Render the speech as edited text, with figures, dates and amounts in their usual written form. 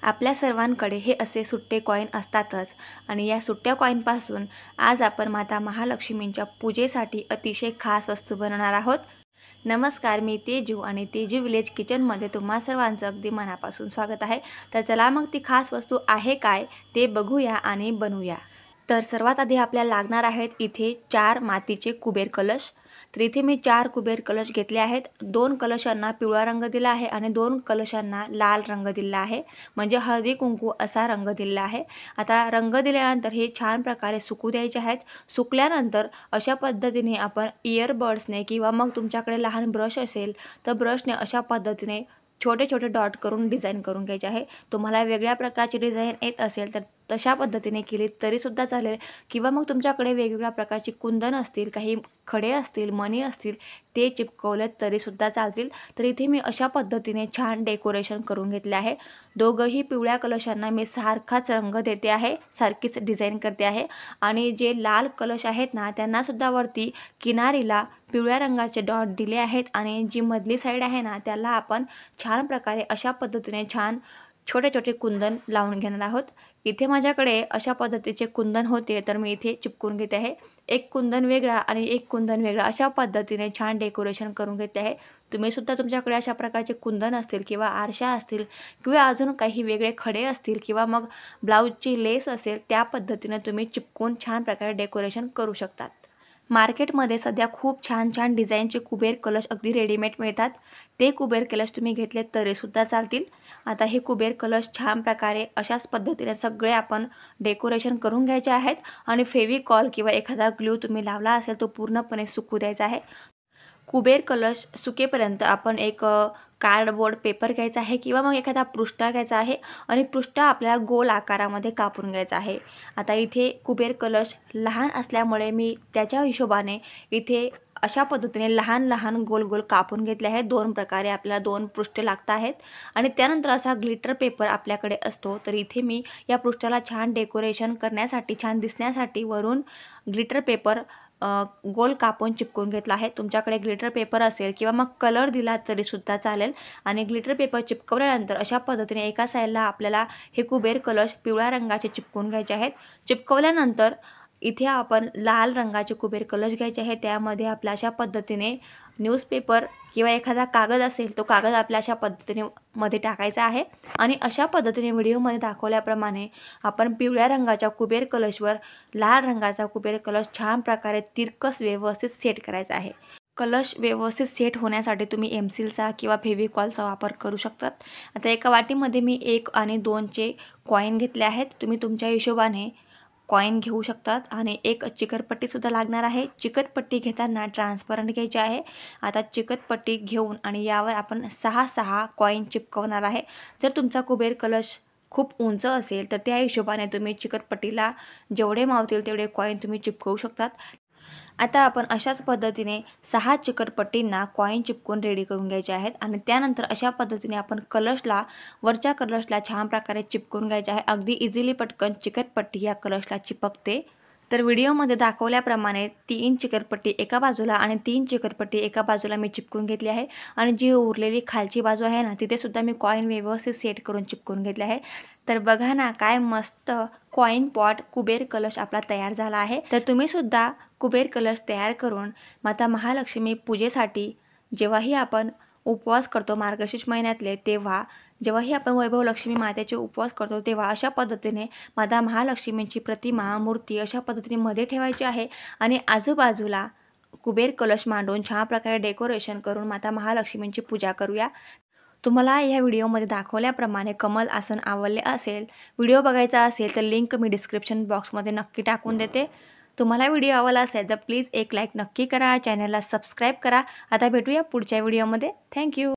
आपल्या सर्वांकडे हे असे सुट्टे कॉईन असतातच आणि या सुट्ट्या कॉईनपासून आज आपण माता महालक्ष्मींच्या पूजेसाठी अतिशय खास वस्तू बनवणार आहोत। नमस्कार, मी तेजू आणि तेजू विलेज किचनमध्ये तुम्हा सर्वांचं अगदी मनापासून स्वागत आहे। तर चला मग ती खास वस्तू आहे काय ते बघूया आणि बनवूया। तर सर्वात आधी आपल्याला लागणार आहेत इथे 4 मातीचे कुबेर कलश। तर इथे मी 4 कुबेर कलश घेतले आहेत। 2 कलशांना पिवळा रंग दिला आहे आणि 2 कलशांना लाल रंग दिला आहे, म्हणजे हळदी कुंकू असा रंग दिला आहे। आता रंग दिल्यानंतर हे छान प्रकारे सुकू द्यायचे आहेत। सुकल्यानंतर अशा पद्धतीने आपण इयरबड्सने किंवा मग तुमच्याकडे लहान ब्रश असेल तर ब्रशने अशा पद्धतीने छोटे छोटे डॉट करून डिझाइन करून घ्यायचे आहे। तुम्हाला वेगळ्या प्रकारची डिझाइन येत असेल तर तशा पद्धतीने केली तरी सुद्धा चालेल, किंवा मग तुमच्याकडे वेगवेगळ्या प्रकारची कुंदन असतील, काही खडे असतील, मणी असतील, ते चिपकवले तरी सुद्धा चालतील। तर इथे मी अशा पद्धतीने छान डेकोरेशन करून घेतले आहे। दोघंही पिवळ्या कलशांना मी सारखाच रंग देते आहे, सारखीच डिझाइन करते आहे आणि जे लाल कलश आहेत ना त्यांना सुद्धा वरती किनारीला पिवळ्या रंगाचे डॉट दिले आहेत आणि जी मधली साईड आहे ना त्याला आपण छान प्रकारे अशा पद्धतीने छान छोटे छोटे कुंदन लावून घेणार आहोत। इथे माझ्याकडे अशा पद्धतीचे कुंदन होते तर मी इथे चिपकून घेते आहे। एक कुंदन वेगळा आणि एक कुंदन वेगळा अशा पद्धतीने छान डेकोरेशन करून घेते आहे। तुम्ही सुद्धा तुमच्याकडे अशा प्रकारचे कुंदन असतील किंवा आरशा असतील किंवा अजून काही वेगळे खडे असतील किंवा मग ब्लाऊजची लेस असेल त्या पद्धतीने तुम्ही चिपकून छान प्रकारे डेकोरेशन करू शकतात। मार्केटमध्ये सध्या खूप छान छान डिझाईनचे कुबेर कलश अगदी रेडीमेड मिळतात। ते कुबेर कलश तुम्ही घेतले तरी सुद्धा चालतील। आता हे कुबेर कलश छान प्रकारे अशाच पद्धतीने सगळे आपण डेकोरेशन करून घ्यायचे आहेत आणि फेविकॉल किंवा एखादा ग्लू तुम्ही लावला असेल तो पूर्णपणे सुकू द्यायचा आहे। कुबेर कलश सुकेपर्यंत आपण एक कार्डबोर्ड पेपर घ्यायचा आहे किंवा मग एखादा पृष्ठा घ्यायचा आहे आणि पृष्ठा आपल्याला गोल आकारामध्ये कापून घ्यायचा आहे। आता इथे कुबेर कलश लहान असल्यामुळे मी त्याच्या हिशोबाने इथे अशा पद्धतीने लहान लहान गोल गोल कापून घेतले आहेत। 2 प्रकारे आपल्याला 2 पृष्ठे लागत आहेत आणि त्यानंतर असा ग्लिटर पेपर आपल्याकडे असतो। तर इथे मी या पृष्ठाला छान डेकोरेशन करण्यासाठी, छान दिसण्यासाठी वरून ग्लिटर पेपर गोल कापून चिपकून घेतला आहे। तुमच्याकडे ग्लिटर पेपर असेल किंवा मग कलर दिला तरी सुद्धा चालेल आणि ग्लिटर पेपर चिपकवल्यानंतर अशा पद्धतीने एका साईडला आपल्याला हे कुबेर कलश पिवळ्या रंगाचे चिपकून घ्यायचे आहेत। चिपकवल्यानंतर इथे आपण लाल रंगाचे कुबेर कलश घ्यायचे आहे। त्यामध्ये आपल्या अशा पद्धतीने न्यूजपेपर किंवा एखादा कागद असेल तो कागद आपल्या अशा पद्धतीने मध्ये टाकायचा आहे आणि अशा पद्धतीने व्हिडिओमध्ये दाखवल्याप्रमाणे आपण पिवळ्या रंगाच्या कुबेर कलशवर लाल रंगाचा कुबेर कलश छान प्रकारे तिरकस व्यवस्थित सेट करायचा आहे। कलश व्यवस्थित सेट होण्यासाठी तुम्ही एमसीलचा किंवा फेविकॉलचा वापर करू शकतात। आता एका वाटीमध्ये मी 1 आणि 2चे कॉईन घेतले आहेत। तुम्ही तुमच्या हिशोबाने कॉईन घेऊ शकतात आणि एक चिकटपट्टीसुद्धा लागणार आहे। चिकटपट्टी घेताना ट्रान्सपरंट घ्यायची आहे। आता चिकटपट्टी घेऊन आणि यावर आपण 6 कॉईन चिपकवणार आहे। जर तुमचा कुबेर कलश खूप उंच असेल तर त्या हिशोबाने तुम्ही चिकटपट्टीला जेवढे मावतील तेवढे कॉईन तुम्ही चिपकवू शकतात। आता आपण अशाच पद्धतीने 6 चिकटपट्टींना कॉईन चिपकून रेडी करून घ्यायचे आहेत आणि त्यानंतर अशा पद्धतीने आपण वरच्या कलशला छान प्रकारे चिपकून घ्यायचे आहे। अगदी इझिली पटकन चिकटपट्टी या कलशला चिपकते। तर व्हिडिओमध्ये दाखवल्याप्रमाणे 3 चिकटपट्टी एका बाजूला आणि 3 चिकटपट्टी एका बाजूला मी चिपकून घेतली आहे आणि जी उरलेली खालची बाजू आहे ना तिथे सुद्धा मी कॉईन व्यवस्थित सेट करून चिपकून घेतले आहे। तर बघा ना काय मस्त कॉईन पॉट कुबेर कलश आपला तयार झाला आहे। तर तुम्ही सुद्धा कुबेर कलश तयार करून माता महालक्ष्मी पूजेसाठी जेव्हाही आपण उपवास करतो मार्गशीर्ष महिन्यातले, जेव्हाही आपण वैभव लक्ष्मी मातेचे उपवास करतो तेव्हा अशा पद्धतीने माता महालक्ष्मींची प्रतिमा, मूर्ती अशा पद्धतीने मध्ये ठेवायची आहे आणि आजूबाजूला कुबेर कलश मांडून छान प्रकारे डेकोरेशन करून माता महालक्ष्मींची पूजा करूया। तुम्हाला या व्हिडिओमध्ये दाखवल्याप्रमाणे कमल आसन आवडले असेल, व्हिडिओ बघायचा असेल तर लिंक मी डिस्क्रिप्शन बॉक्समध्ये नक्की टाकून देते। तुम्हाला व्हिडिओ आवडला असेल तर प्लीज एक लाईक नक्की करा, चॅनलला सबस्क्राईब करा। आता भेटूया पुढच्या व्हिडिओमध्ये। थँक्यू।